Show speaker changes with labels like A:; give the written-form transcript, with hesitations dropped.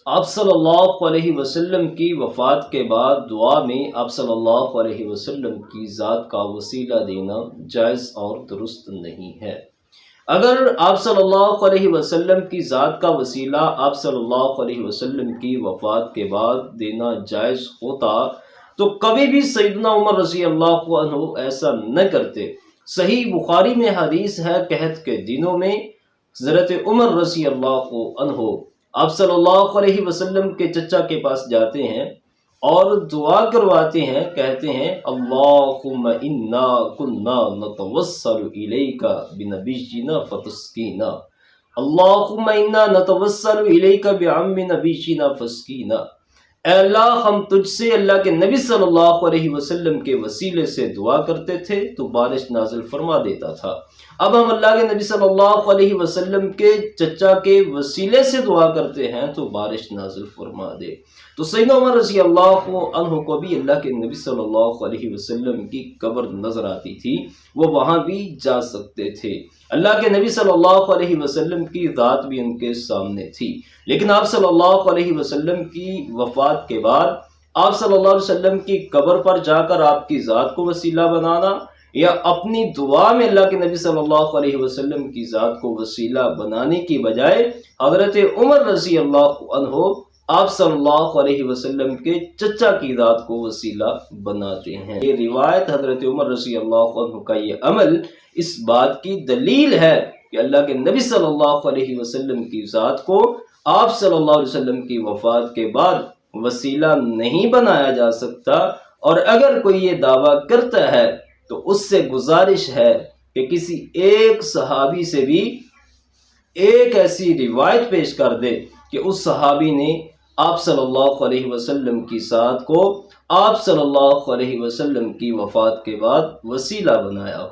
A: آپ صلی اللہ علیہ وسلم کی وفات کے بعد دعا میں آپ صلی اللہ علیہ وسلم کی ذات کا وسیلہ دینا جائز اور درست نہیں ہے۔ اگر آپ صلی اللہ علیہ وسلم کی ذات کا وسیلہ آپ صلی اللہ علیہ وسلم کی وفات کے بعد دینا جائز ہوتا تو کبھی بھی سیدنا عمر رضی اللہ عنہ ایسا نہ کرتے۔ صحیح بخاری میں حدیث ہے، قحط کے دنوں میں حضرت عمر رضی اللہ عنہ آپ صلی اللہ علیہ وسلم کے چچا کے پاس جاتے ہیں اور دعا کرواتے ہیں، کہتے ہیں اللہم انا کنا نتوسل الیک بنبینا فتسقینا، اللہم انا نتوسل الیک بعم نبینا فسقینا۔ اے اللہ، ہم تجھ سے اللہ کے نبی صلی اللہ علیہ وسلم کے وسیلے سے دعا کرتے تھے تو بارش نازل فرما دیتا تھا۔ اب ہم اللہ کے نبی صلی اللہ علیہ وسلم کے چچا کے وسیلے سے دعا کرتے ہیں تو بارش نازل فرما دے۔ تو سیدنا عمر رضی اللہ عنہ کو بھی اللہ کے نبی صلی اللہ علیہ وسلم کی قبر نظر آتی تھی، وہ وہاں بھی جا سکتے تھے۔ اللہ کے نبی صلی اللہ علیہ وسلم کی ذات بھی ان کے سامنے تھی، لیکن آپ صلی اللہ علیہ وسلم کی وفات کے بعد آپ صلی اللہ علیہ وسلم کی قبر پر جا کر آپ کی ذات کو وسیلہ بنانا یا اپنی دعا میں اللہ کے نبی صلی اللہ علیہ وسلم کی ذات کو وسیلہ بنانے کی بجائے حضرت عمر رضی اللہ عنہ آپ صلی اللہ علیہ وسلم کے چچا کی ذات کو وسیلہ بناتے ہیں۔ یہ روایت حضرت عمر رضی اللہ عنہ کا یہ عمل اس بات کی دلیل ہے کہ اللہ کے نبی صلی اللہ علیہ وسلم کی ذات کو آپ صلی اللہ علیہ وسلم کی وفات کے بعد وسیلہ نہیں بنایا جا سکتا، اور اگر کوئی یہ دعویٰ کرتا ہے تو اس سے گزارش ہے کہ کسی ایک صحابی سے بھی ایک ایسی روایت پیش کر دے کہ اس صحابی نے آپ صلی اللہ علیہ وسلم کی ذات کو آپ صلی اللہ علیہ وسلم کی وفات کے بعد وسیلہ بنایا۔